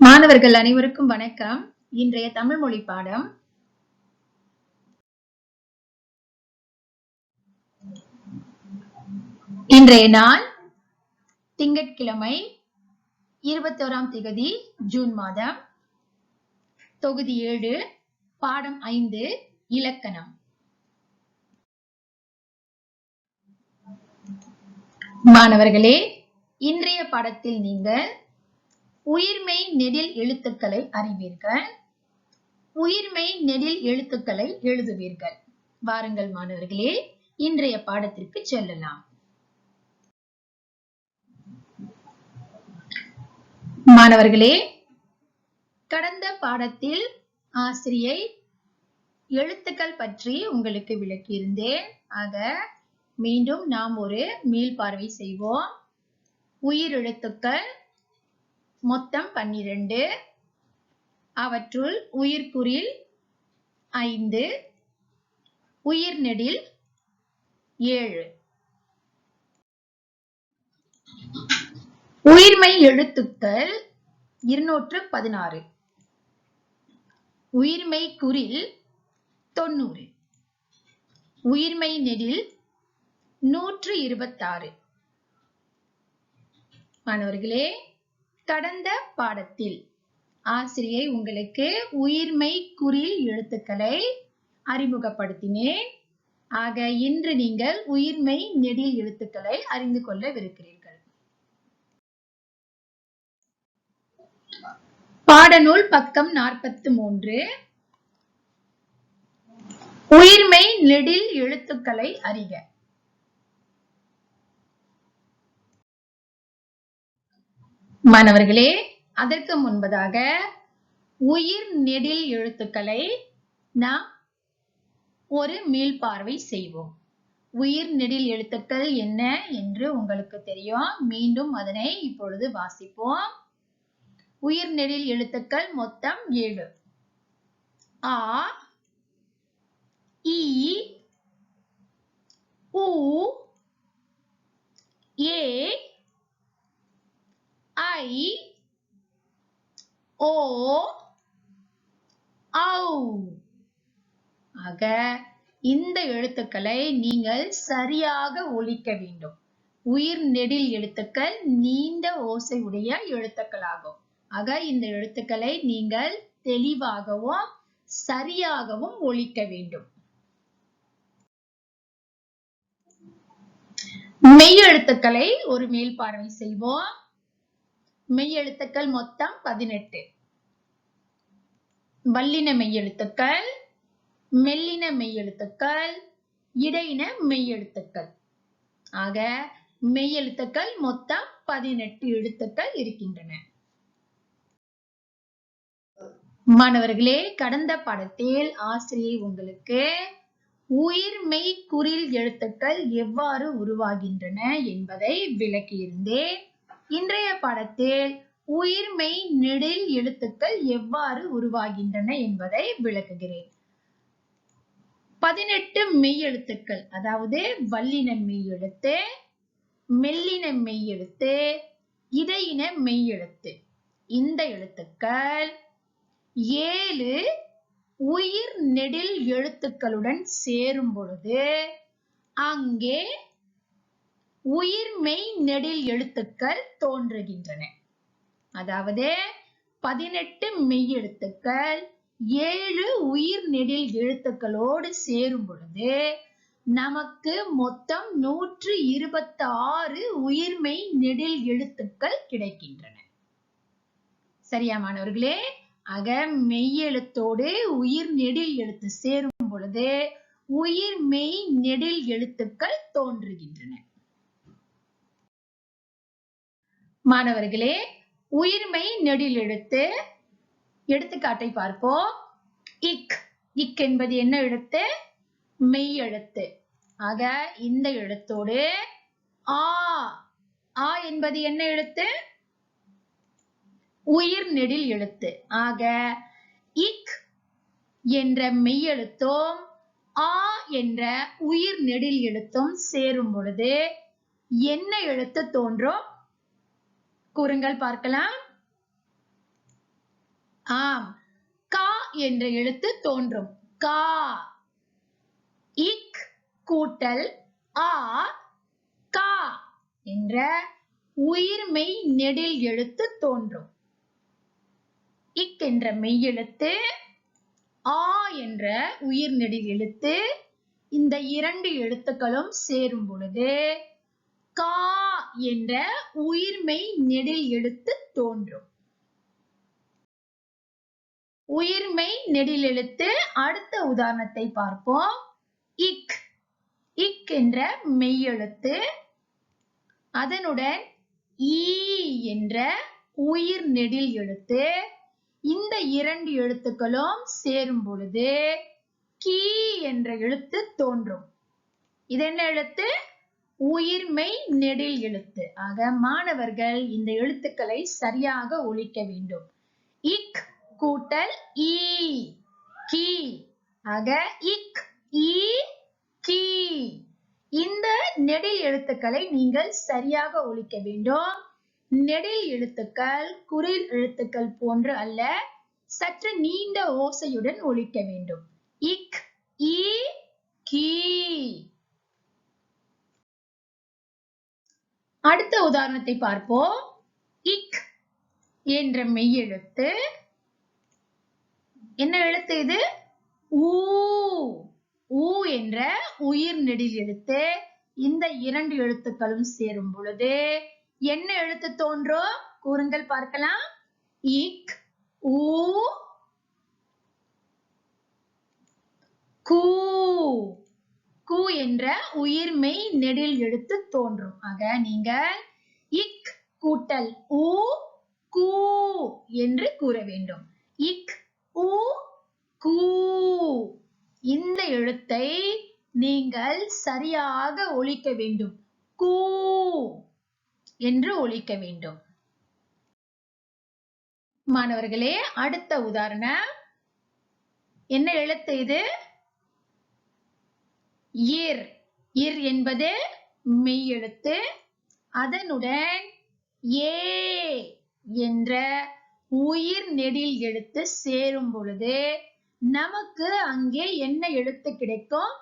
மாணவர்கள் அனைவருக்கும் வணக்கம். இன்றைய தமிழ் மொழி பாடம் இன்றைய நாள் திங்கட்கிழமை 21ஆம் தேதி ஜூன் மாதம், தொகுதி 7, பாடம் 5, இலக்கணம். மாணவர்களே, இன்றைய பாடத்தில் நீங்கள் உயிர்மெய் நெடில் எழுத்துக்களை அறிவீர்கள். உயிர்மெய் நெடில் எழுத்துக்களை எழுதுவீர்கள். வாருங்கள் மாணவர்களே, இன்றைய பாடத்திற்கு செல்லலாம். மாணவர்களே, கடந்த பாடத்தில் ஆசிரியை எழுத்துக்கள் பற்றி உங்களுக்கு விளக்கியிருந்தேன். ஆக மீண்டும் நாம் ஒரு மீள்பார்வை செய்வோம். உயிர் எழுத்துக்கள் மொத்தம் 12, அவற்றுள் உயிர்க்குறில் 5, உயிர் நெடில் 7. உயிர்மெய் எழுத்துக்கள் 216, உயிர்மெய் குறில் 90, உயிர்மெய் நெடில் 126. மாணவர்களே, கடந்த பாடத்தில் ஆசிரியை உங்களுக்கு உயிர்மெய் குறில் எழுத்துக்களை அறிமுகப்படுத்தினேன். ஆக இன்று நீங்கள் உயிர்மெய் நெடில் எழுத்துக்களை அறிந்து கொள்ளவிருக்கிறீர்கள். பாடநூல் பக்கம் 43. உயிர்மெய் நெடில் எழுத்துக்களை அறிக. மாணவர்களே, அதற்கு முன்பதாக உயிர் நெடில் எழுத்துக்களை நாம் ஒரு மீள்பார்வை செய்வோம். உயிர் நெடில் எழுத்துக்கள் என்ன என்று உங்களுக்கு தெரியும். மீண்டும் அதனை இப்பொழுது வாசிப்போம். உயிர் நெடில் எழுத்துக்கள் மொத்தம் 7. ஆ, இ, உ, ஏ, ஐ, ஓ, ஔ. ஆக இந்த எழுத்துக்களை நீங்கள் சரியாக ஒலிக்க வேண்டும். உயிர் நெடில் எழுத்துக்கள் நீண்ட ஓசை உடைய எழுத்துக்களாகும். ஆக இந்த எழுத்துக்களை நீங்கள் தெளிவாகவும் சரியாகவும் ஒலிக்க வேண்டும். மெய் எழுத்துக்களை ஒரு மீள்பார்வை செய்வோம். மெய் எழுத்துக்கள் மொத்தம் 18. வல்லின மெய் எழுத்துக்கள், மெல்லின மெய் எழுத்துக்கள், இடையின மெய் எழுத்துக்கள். ஆக மெய் எழுத்துக்கள் மொத்தம் 18 எழுத்துக்கள் இருக்கின்றன. மாணவர்களே, கடந்த பாடத்தில் ஆசிரியை உங்களுக்கு உயிர்மெய் குறில் எழுத்துக்கள் எவ்வாறு உருவாகின்றன என்பதை விளக்கியிருந்தேன். இன்றைய பாடத்தில் உயிர்மெய் நெடில் எழுத்துக்கள் எவ்வாறு உருவாகின்றன என்பதை விளக்குகிறேன். 18 மெய் எழுத்துக்கள், அதாவது வல்லின மெய் எழுத்து, மெல்லின மெய் எழுத்து, இடையின மெய் எழுத்து, இந்த எழுத்துக்கள் 7 உயிர் நெடில் எழுத்துக்களுடன் சேரும் பொழுது அங்கே உயிர்மெய் நெடில் எழுத்துக்கள் தோன்றுகின்றன. அதாவது 18 மெய் எழுத்துக்கள் 7 உயிர் நெடில் எழுத்துக்களோடு சேரும் பொழுது நமக்கு மொத்தம் 126 உயிர்மெய் நெடில் எழுத்துக்கள் கிடைக்கின்றன. சரியா மாணவர்களே? ஆக மெய் எழுத்தோடு உயிர் நெடில் எழுத்து சேரும் பொழுது உயிர்மெய் நெடில் எழுத்துக்கள் தோன்றுகின்றன. மாணவர்களே, உயிர்மெய் நெடில் எழுத்து எடுத்துக்காட்டை பார்ப்போம். இக். இக் என்பது என்ன எழுத்து? மெய் எழுத்து. ஆக இந்த எழுத்தோடு ஆ. ஆ என்பது என்ன எழுத்து? உயிர் நெடில் எழுத்து. ஆக இக் என்ற மெய் எழுத்தும் ஆ என்ற உயிர் நெடில் எழுத்தும் சேரும் பொழுது என்ன எழுத்து தோன்றும்? கூறுங்கள் பார்க்கலாம். ஆம், கா என்ற எழுத்து தோன்றும். கா. இக் கூட்டல் ஆ கா என்ற உயிர்மெய் நெடில் எழுத்து தோன்றும். இக் என்ற மெய்யெழுத்து, ஆ என்ற உயிர் நெடில் எழுத்து, இந்த இரண்டு எழுத்துக்களும் சேரும் பொழுது கா என்ற உயிர்மெய் நெடில் எழுத்து தோன்றும். உயிர்மெய் நெடில் எழுத்து அடுத்த உதாரணத்தை பார்ப்போம். இக். இக் என்ற மெய்யெழுத்து, அதனுடன் ஈ என்ற உயிர் நெடில் எழுத்து, இந்த இரண்டு எழுத்துக்களும் சேரும் பொழுது கீ என்ற எழுத்து தோன்றும். இது என்ன எழுத்து? உயிர்மெய் நெடில் எழுத்து. ஆக மாணவர்கள் இந்த எழுத்துக்களை சரியாக ஒலிக்க வேண்டும். இக் கூட்டல் ஈ கீ. ஆக இக் ஈ கீ. இந்த நெடில் எழுத்துக்களை நீங்கள் சரியாக ஒலிக்க வேண்டும். நெடில் எழுத்துக்கள் குறில் எழுத்துக்கள் போன்று அல்ல, சற்று நீண்ட ஓசையுடன் ஒலிக்க வேண்டும். இக் ஈ கீ. அடுத்த உதாரணத்தை பார்ப்போம். இக் என்ற மெய்யெழுத்து, என்ன எழுத்து இது? ஊ. ஊ என்ற உயிர் நெடில் எழுத்து, இந்த இரண்டு எழுத்துக்களும் சேரும் பொழுது என்ன எழுத்து தோன்றும்? கூறுங்கள் பார்க்கலாம். இக் ஊ கூ. கூ என்ற உயிர்மெய் நெடில் எழுத்து தோன்றும். ஆக நீங்கள் இக் கூட்டல் ஊ கூ என்று கூற வேண்டும். இக் ஊ கூ. இந்த எழுத்தை நீங்கள் சரியாக ஒலிக்க வேண்டும். கூ என்று ஒலிக்க வேண்டும். மாணவர்களே, அடுத்த உதாரணம். என்ன எழுத்து இது? இர். இர் என்பது மெய்யெழுத்து, அதனுடன் ஏ என்ற உயிர் நெடில் எழுத்து சேரும் பொழுது நமக்கு அங்கே என்ன எழுத்து கிடைக்கும்?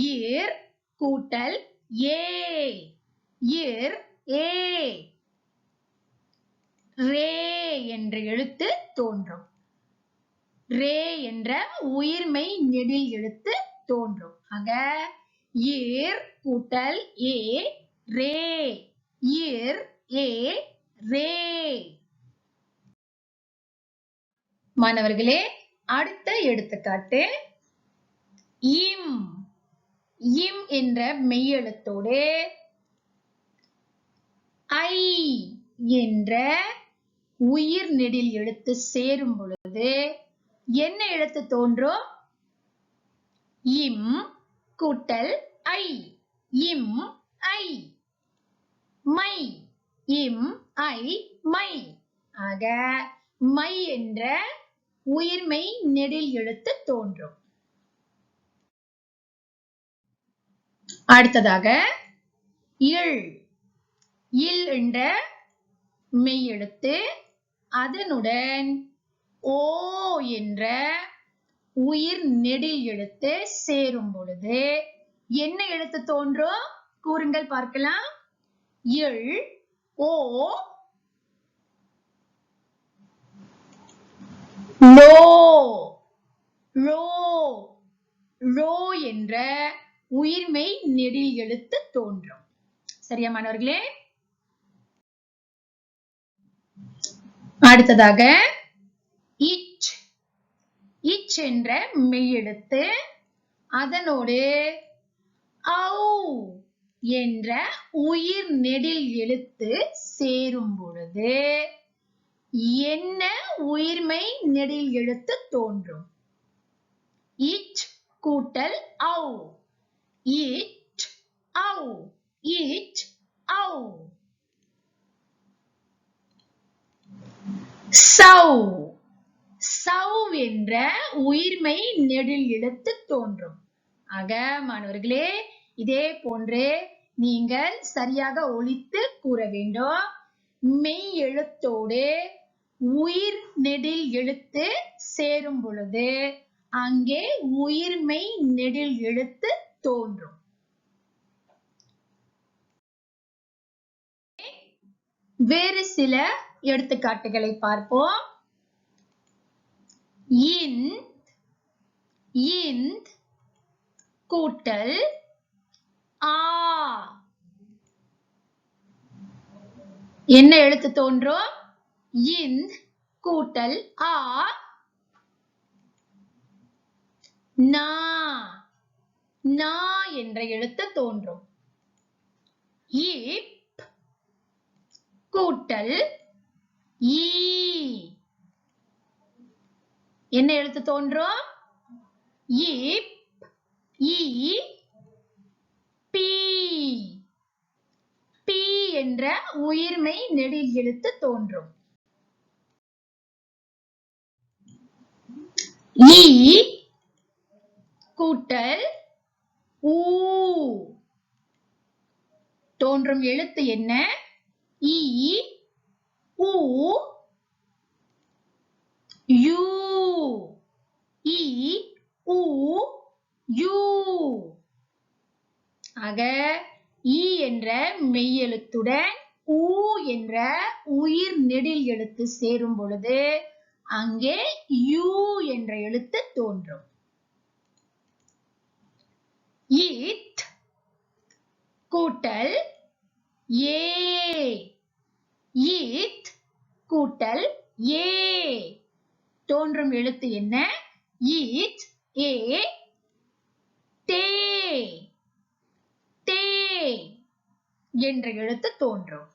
இர் கூட்டல் ஏ. இர் ஏ. ரே என்ற எழுத்து தோன்றும். ரே என்ற உயிர்மெய் நெடில் எழுத்து தோன்றும். ஆக இர் கூட்டல் ஏ ரே. இர் ஏ ரே. மாணவர்களே, அடுத்த எடுத்துக்காட்டு. இம். இம் என்ற மெய்யெழுத்தோடு ஐ என்ற உயிர் நெடில் எழுத்து சேரும் பொழுது என்ன எழுத்து தோன்றும்? இம் கூட்டல் ஐ. இம் ஐ. மை. Him I my. ஆக மை என்ற உயிர்மெய் நெடில் எழுத்து தோன்றும். அடுத்ததாக இல். இல் என்ற மெய்யெழுத்து, அதனுடன் ஓ என்ற உயிர் நெடில் எழுத்து சேரும் பொழுது என்ன எழுத்து தோன்றும்? கூறுங்கள் பார்க்கலாம். இல் ஓ லோ. லோ. லோ என்ற உயிர்மெய் நெடில் எழுத்து தோன்றும். சரியா மாணவர்களே? அடுத்ததாக இச். இச் என்ற மெய்யெழுத்து, அதனோடு ஔ என்ற உயிர் நெடில் எழுத்து சேரும் பொழுது என்ன உயிர்மெய் நெடில் எழுத்து தோன்றும்? இச் கூட்டல் ஔ. இச் ஔ. இச் ஔ. சௌ. சௌ என்ற உயிர்மெய் நெடில் எழுத்து தோன்றும். ஆக மாணவர்களே, இதே போன்று நீங்கள் சரியாக ஒலித்து கூற வேண்டும். மெய் எழுத்தோடு உயிர் நெடில் எழுத்து சேரும் பொழுது அங்கே உயிர்மெய் நெடில் எழுத்து தோன்றும். வேறு சில எடுத்துக்காட்டுகளை பார்ப்போம். இந்த் கூட்டல் ஆ. என்ன எழுத்து தோன்றும்? இந்த் கூட்டல் ஆ. நா என்ற எழுத்து தோன்றும். இப் கூட்டல் ஈ. என்ன எழுத்து தோன்றும்? இப் ஈ பி. பி என்ற உயிர்மெய் நெடில் எழுத்து தோன்றும். ஈ கூட்டல் ஊ. தோன்றும் எழுத்து என்ன? ஈ ஊ யூ. ஈ ஊ யூ. ஆக ஈ என்ற மெய்யெழுத்துடன் ஊ என்ற உயிர் நெடில் எழுத்து சேரும் பொழுது அங்கே யூ என்ற எழுத்து தோன்றும். இத் கூட்டல் ஏ. இத் கூட்டல் ஏ. தோன்றும் எழுத்து என்ன? இத் ஏ தே. தே என்ற எழுத்து தோன்றும்.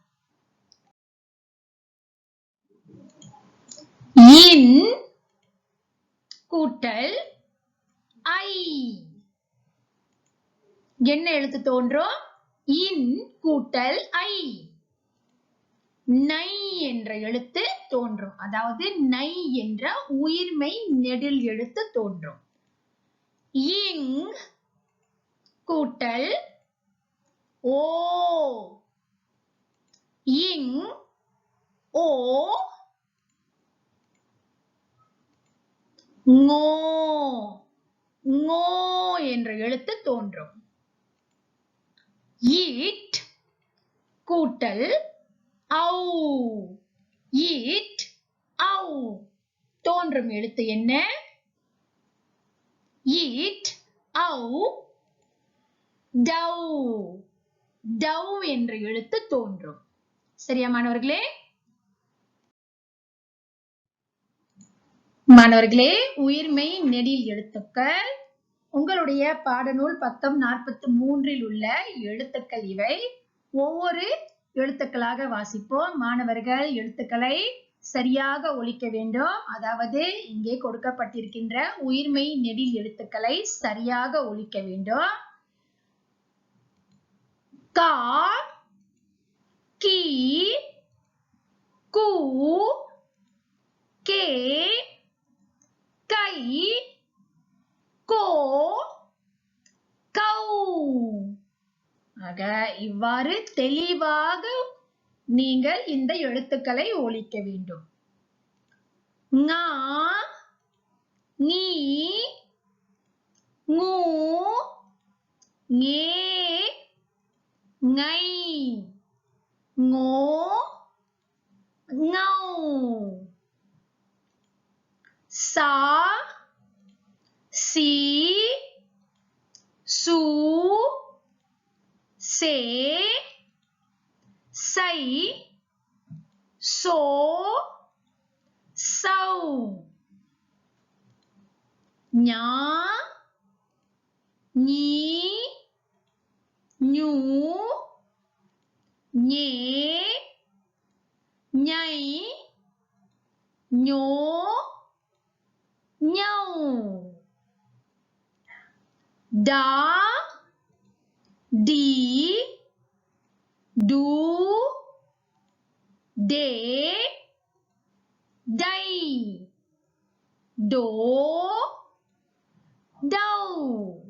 இன் கூட்டல் ஐ. என்ன எழுத்து தோன்றும்? இன் கூட்டல் ஐ. நை என்ற எழுத்து தோன்றும். அதாவது நை என்ற உயிர்மெய் நெடில் எழுத்து தோன்றும். இங் கூட்டல் ஓ. இங் ஓ ngோ. ngோ என்ற எழுத்து தோன்றும். ஈட் கூட்டல் ஔ. ஈட் ஔ. தோன்றும் எழுத்து என்ன? ஈட் ஔ டௌ. டௌ என்ற எழுத்து தோன்றும். சரியா மாணவர்களே? மாணவர்களே, உயிர்மெய் நெடில் எழுத்துக்கள் உங்களுடைய பாடநூல் பக்கம் 43 உள்ள எழுத்துக்கள் இவை. ஒவ்வொரு எழுத்துக்களாக வாசிப்போம். மாணவர்கள் எழுத்துக்களை சரியாக ஒலிக்க வேண்டும். அதாவது இங்கே கொடுக்கப்பட்டிருக்கின்ற உயிர்மெய் நெடில் எழுத்துக்களை சரியாக ஒலிக்க வேண்டும். கா, கி, கு, கே, கை, கோ, கௌ. ஆக இவ்வாறு தெளிவாக நீங்கள் இந்த எழுத்துக்களை ஒலிக்க வேண்டும். ஞா, ஞீ, ஞூ, ஞே, ஞை, ngோ, ngௌ. சா, சி, சு, சே, சை, சோ, சௌ. ஞா, ஞீ, ஞூ, ஞே, ஞை, ஞோ, ஞௌ. டா, டி, டு, டே, டை, டோ, டௌ.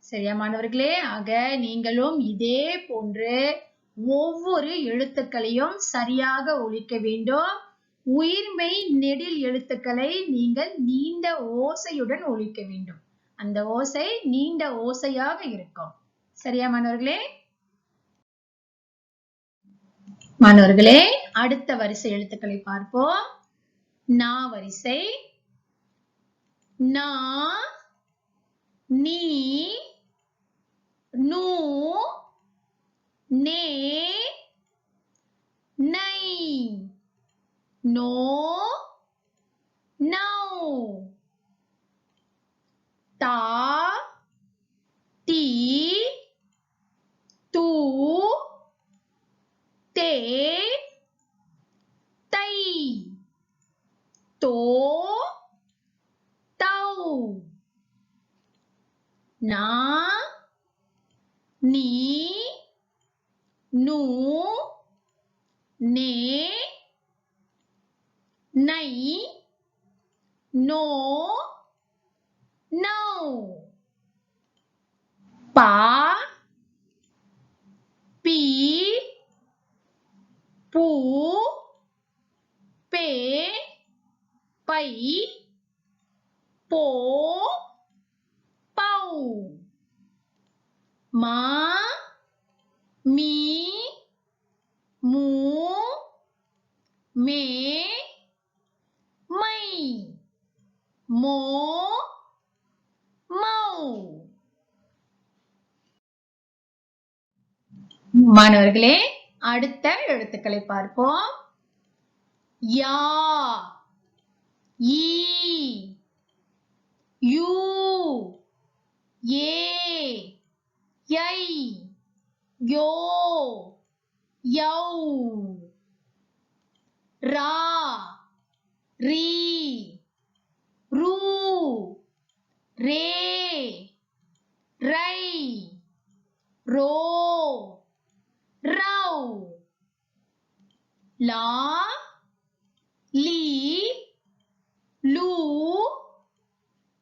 சரியா மாணவர்களே? ஆக நீங்களும் இதே போன்று ஒவ்வொரு எழுத்துக்களையும் சரியாக ஒலிக்க வேண்டும். உயிர்மெய் நெடில் எழுத்துக்களை நீங்கள் நீண்ட ஓசையுடன் ஒலிக்க வேண்டும். அந்த ஓசை நீண்ட ஓசையாக இருக்கும். சரியா மாணவர்களே? மாணவர்களே, அடுத்த வரிசை எழுத்துக்களை பார்ப்போம். நா வரிசை. நா, நீ, நூ, நே, நை, நோ, நௌ, தா, தி, து, தே, தை, தோ, தௌ. நா, நீ, நூ, நே, நை, நோ, நௌ. பா, பி, பூ, பே, பை, போ, பௌ. மா, மீ, மூ, மே, மை, மோ, மௌ. மாணவர்களே, அடுத்த எழுத்துக்களை பார்ப்போம். யா, ஈ, யூ, ஏ, யை, யோ, யௌ. ரா, ரீ, ரூ, ரே, ரை, ரோ, ரௌ. லா, லீ, லூ,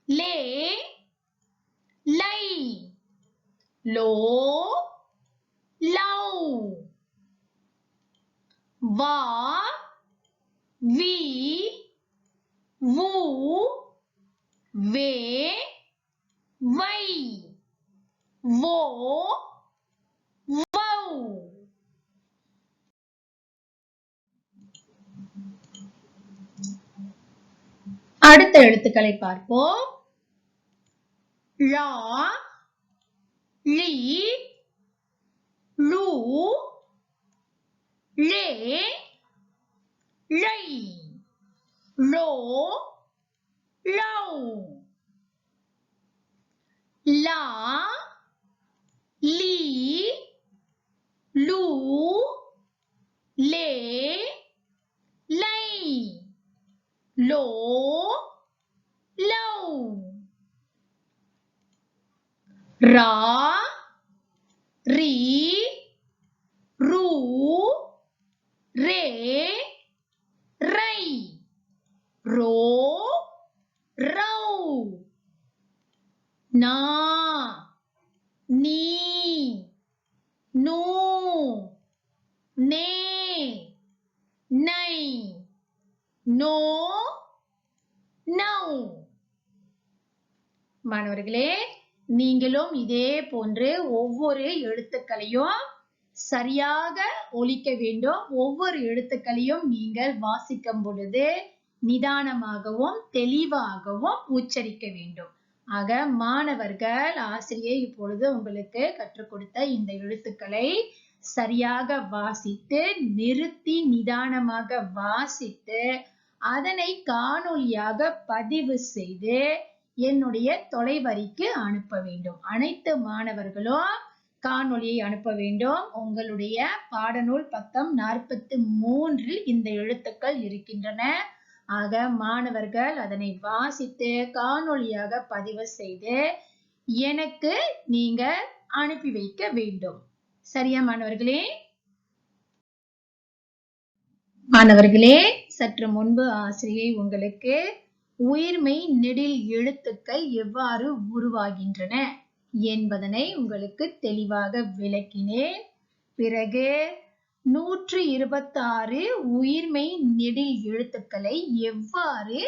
லே, லை, லோ, லௌ. வா, வி, வு, வே, வை, வோ, வௌ. அடுத்த எழுத்துக்களை பார்ப்போம். லா, லீ, லூ, லே, லை, லோ, லௌ. லா, லீ, லூ, லே, லை, லோ, லௌ. ரா, ரீ, ரூ, ரே, ரை, ரோ, ரௌ. நா, நீ, நூ, நே, நை, நோ, நௌ. மாணவர்களே, நீங்களும் இதே போன்று ஒவ்வொரு எழுத்துக்களையும் சரியாக ஒலிக்க வேண்டும். ஒவ்வொரு எழுத்துக்களையும் நீங்கள் வாசிக்கும் பொழுது நிதானமாகவும் தெளிவாகவும் உச்சரிக்க வேண்டும். ஆக மாணவர்கள், ஆசிரியை இப்பொழுது உங்களுக்கு கற்றுக் கொடுத்த இந்த எழுத்துக்களை சரியாக வாசித்து நிறுத்தி நிதானமாக வாசித்து அதனை காணொளியாக பதிவு செய்து என்னுடைய தொலைவரிக்கு அனுப்ப வேண்டும். அனைத்து மாணவர்களும் காணொளியை அனுப்ப வேண்டும். உங்களுடைய பாடநூல் பக்கம் 43 இந்த எழுத்துக்கள் இருக்கின்றன. ஆக மாணவர்கள் அதனை வாசித்து காணொளியாக பதிவு செய்து எனக்கு நீங்க அனுப்பி வைக்க வேண்டும். சரியா மாணவர்களே? மாணவர்களே, சற்று முன்பு ஆசிரியை உங்களுக்கு உயிர்மெய் நெடில் எழுத்துக்கள் எவ்வாறு உருவாகின்றன என்பதனை உங்களுக்கு தெளிவாக விளக்கினேன். பிறகு 126 உயிர்மெய் நெடில் எழுத்துக்களை எவ்வாறு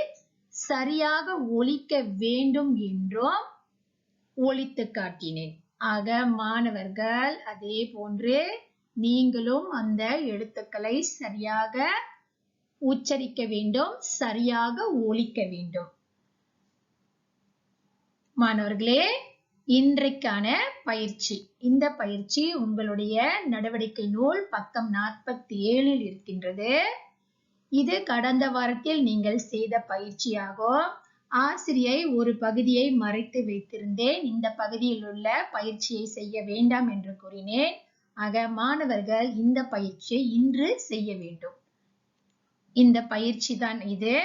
சரியாக ஒலிக்க வேண்டும் என்றும் ஒலித்து காட்டினேன். ஆக மாணவர்கள் அதே போன்று நீங்களும் அந்த எழுத்துக்களை சரியாக உச்சரிக்க வேண்டும், சரியாக ஒலிக்க வேண்டும். மாணவர்களே, இன்றைக்கான பயிற்சி, இந்த பயிற்சி உங்களுடைய நடவடிக்கை நூல் பக்கம் 47 இருக்கின்றது. இது கடந்த வாரத்தில் நீங்கள் செய்த பயிற்சியாகும். ஆசிரியை ஒரு பகுதியை மறைத்து வைத்திருந்தேன். இந்த பகுதியில் உள்ள பயிற்சியை செய்ய வேண்டாம் என்று கூறினேன். ஆக மாணவர்கள் இந்த பயிற்சியை இன்று செய்ய வேண்டும். இந்த பயிற்சி தான் இது.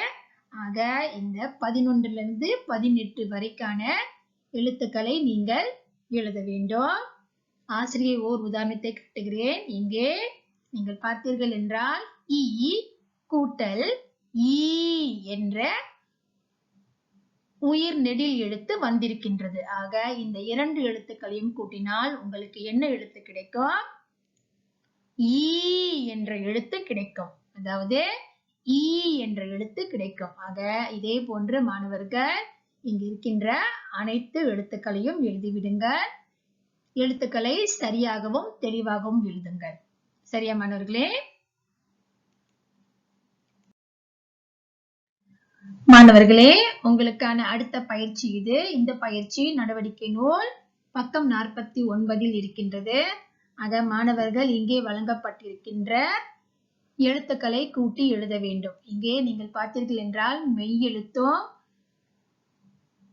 ஆக இந்த 11 18 வரைக்கான எழுத்துக்களை நீங்கள் எழுத வேண்டும். ஆசிரியை ஓர் உதாரணத்தை காட்டுகிறேன். இங்கே நீங்கள் பார்த்தீர்கள் என்றால் இ கூட்டல் ஈ என்ற உயிர் நெடில் எழுத்து வந்திருக்கின்றது. ஆக இந்த 2 எழுத்துக்களையும் கூட்டினால் உங்களுக்கு என்ன எழுத்து கிடைக்கும்? ஈ என்ற எழுத்து கிடைக்கும். அதாவது ஈ என்ற எழுத்து கிடைக்கும். ஆக இதே போன்று மாணவர்கள் இங்கு இருக்கின்ற அனைத்து எழுத்துக்களையும் எழுதிவிடுங்கள். எழுத்துக்களை சரியாகவும் தெளிவாகவும் எழுதுங்கள். சரியா மாணவர்களே? மாணவர்களே, உங்களுக்கான அடுத்த பயிற்சி இது. இந்த பயிற்சி நடவடிக்கை நூல் பக்கம் 49 இருக்கின்றது. ஆக மாணவர்கள் இங்கே வழங்கப்பட்டிருக்கின்ற எழுத்துக்களை கூட்டி எழுத வேண்டும். இங்கே நீங்கள் பார்த்தீர்கள் என்றால் மெய் எழுத்தும்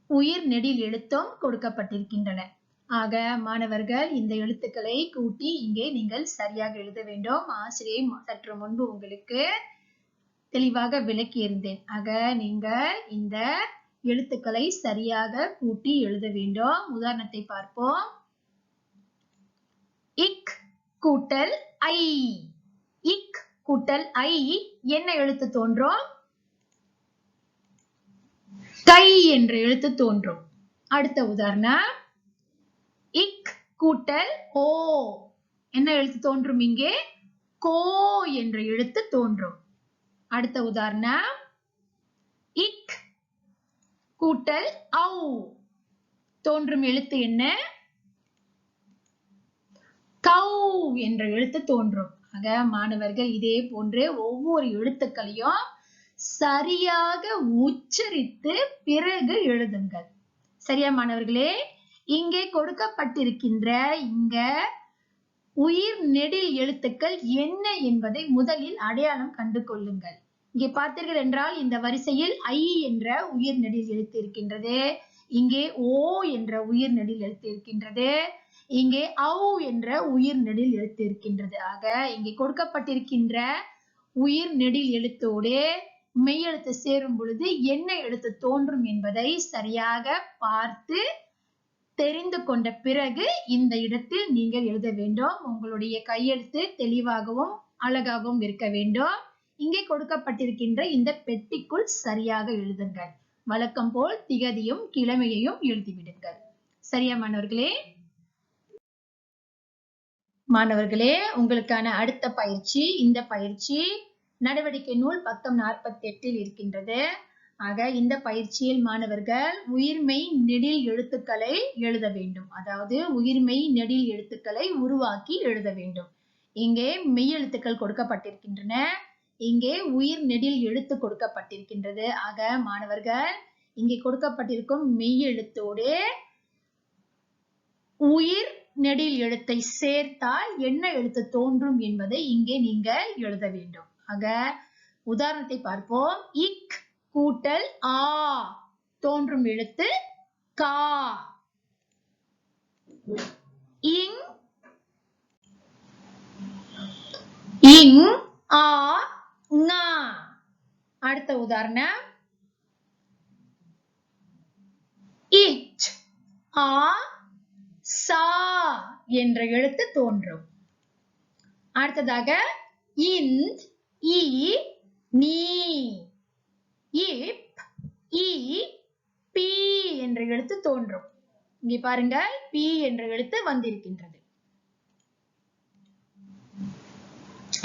உயிர் நெடில் எழுத்தும் கொடுக்கப்பட்டிருக்கின்றன. ஆக மாணவர்கள் இந்த எழுத்துக்களை கூட்டி இங்கே நீங்கள் சரியாக எழுத வேண்டும். ஆசிரியை சற்று முன்பு உங்களுக்கு தெளிவாக விளக்கி இருந்தேன். ஆக நீங்கள் இந்த எழுத்துக்களை சரியாக கூட்டி எழுத வேண்டும். உதாரணத்தை பார்ப்போம். இக் கூட்டல் ஐ. இக் கூட்டல் ஐ என்ன எழுத்து தோன்றும்? கை என்ற எழுத்து தோன்றும். அடுத்த உதாரணம். இக் கூட்டல் ஓ என்ன எழுத்து தோன்றும்? இங்கே கோ என்ற எழுத்து தோன்றும். அடுத்த உதாரணம். இக் கூட்டல் ஔ தோன்றும் எழுத்து என்ன? கௌ என்ற எழுத்து தோன்றும். ஆக மாணவர்கள் இதே போன்று ஒவ்வொரு எழுத்துக்களையும் சரியாக உச்சரித்து பிறகு எழுதுங்கள். சரியா மாணவர்களே? இங்கே கொடுக்கப்பட்டிருக்கின்ற இங்க உயிர் நெடில் எழுத்துக்கள் என்ன என்பதை முதலில் அடையாளம் கண்டு கொள்ளுங்கள். இங்கே பார்த்தீர்கள் என்றால் இந்த வரிசையில் ஐ என்ற உயிர் நெடில் எழுத்து இருக்கின்றது. இங்கே ஓ என்ற உயிர் நெடில் எழுத்து இருக்கின்றது. இங்கே ஔ என்ற உயிர் நெடில் எழுத்து இருக்கின்றது. ஆக இங்கே கொடுக்கப்பட்டிருக்கின்ற உயிர் நெடில் எழுத்தோடு மெய் எழுத்து சேரும் பொழுது என்ன எழுத்து தோன்றும் என்பதை சரியாக பார்த்து தெரிந்து கொண்ட பிறகு இந்த இடத்தில் நீங்கள் எழுத வேண்டும். உங்களுடைய கையெழுத்து தெளிவாகவும் அழகாகவும் இருக்க வேண்டும். இங்கே கொடுக்கப்பட்டிருக்கின்ற இந்த பெட்டிக்குள் சரியாக எழுதுங்கள். வழக்கம் போல் திகதியும் கிழமையையும் எழுதிவிடுங்கள். சரியா மாணவர்களே? மாணவர்களே, உங்களுக்கான அடுத்த பயிற்சி, இந்த பயிற்சி நடவடிக்கை நூல் பக்கம் 48 இருக்கின்றது. ஆக இந்த பயிற்சியில் மாணவர்கள் உயிர்மெய் நெடில் எழுத்துக்களை எழுத வேண்டும். அதாவது உயிர்மெய் நெடில் எழுத்துக்களை உருவாக்கி எழுத வேண்டும். இங்கே மெய் எழுத்துக்கள் கொடுக்கப்பட்டிருக்கின்றன. இங்கே உயிர் நெடில் எழுத்து கொடுக்கப்பட்டிருக்கின்றது. ஆக மாணவர்கள் இங்கே கொடுக்கப்பட்டிருக்கும் மெய் எழுத்தோடு உயிர் நெடில் எழுத்தை சேர்த்தால் என்ன எழுத்து தோன்றும் என்பதை இங்கே நீங்கள் எழுத வேண்டும். ஆக உதாரணத்தை பார்ப்போம். இக் கூட்டல் ஆ தோன்றும் எழுத்து கா. இங் இங் ஆ ஙா. அடுத்த உதாரணம். இச் ஆ சா என்ற எழுத்து தோன்றும். அடுத்ததாக இந்த் இ நீ. இப் இ பி என்ற எழுத்து தோன்றும். இங்கே பாருங்கள், பி என்ற எழுத்து வந்திருக்கின்றது.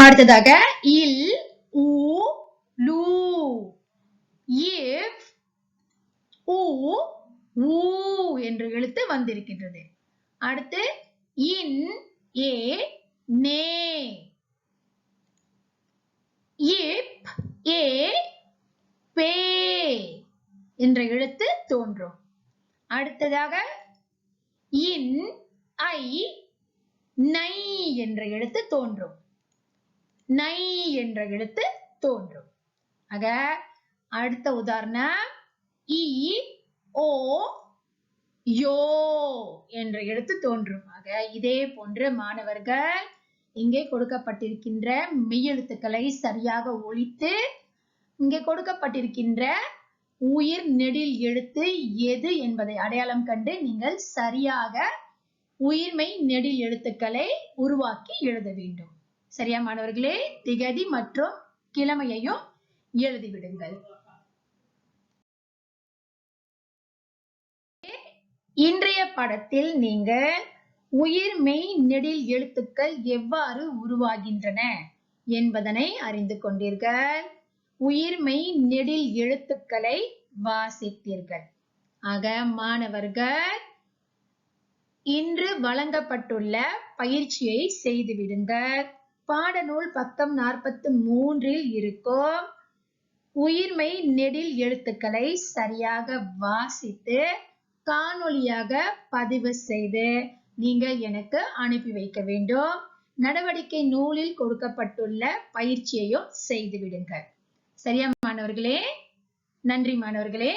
அடுத்ததாக இல் உ லு இவ் உ ஊ என்ற எழுத்து வந்திருக்கின்றது. அடுத்து இன் ஏ நே இப் ஏ பே என்ற எழுத்து தோன்றும். அடுத்ததாக இன் ஐ நை என்ற எழுத்து தோன்றும். நை என்ற எழுத்து தோன்றும். ஆக அடுத்த உதாரணம் இ ஓ யோ என்ற எழுத்து தோன்றும். ஆக இதே போன்று மாணவர்கள் இங்கே கொடுக்கப்பட்டிருக்கின்ற மெய்யெழுத்துக்களை சரியாக ஒலித்து இங்கே கொடுக்கப்பட்டிருக்கின்ற உயிர் நெடில் எழுத்து எது என்பதை அடையாளம் கண்டு நீங்கள் சரியாக உயிர்மெய் நெடில் எழுத்துக்களை உருவாக்கி எழுத வேண்டும். சரியா மாணவர்களே? திகதி மற்றும் கிழமையையும் எழுதிவிடுங்கள். இன்றைய படத்தில் நீங்கள் உயிர்மெய் நெடில் எழுத்துக்கள் எவ்வாறு உருவாகின்றன என்பதனை அறிந்து கொண்டீர்கள். உயிர்மெய் நெடில் எழுத்துக்களை வாசித்தீர்கள். ஆக மாணவர்கள் இன்று வழங்கப்பட்டுள்ள பயிற்சியை செய்துவிடுங்கள். பாடநூல் பக்கம் 43 இருக்கும் உயிர்மெய் நெடில் எழுத்துக்களை சரியாக வாசித்து காணொளியாக பதிவு செய்து நீங்கள் எனக்கு அனுப்பி வைக்க வேண்டும். நடவடிக்கை நூலில் கொடுக்கப்பட்டுள்ள பயிற்சியையும் செய்துவிடுங்கள். சரியா மாணவர்களே? நன்றி மாணவர்களே.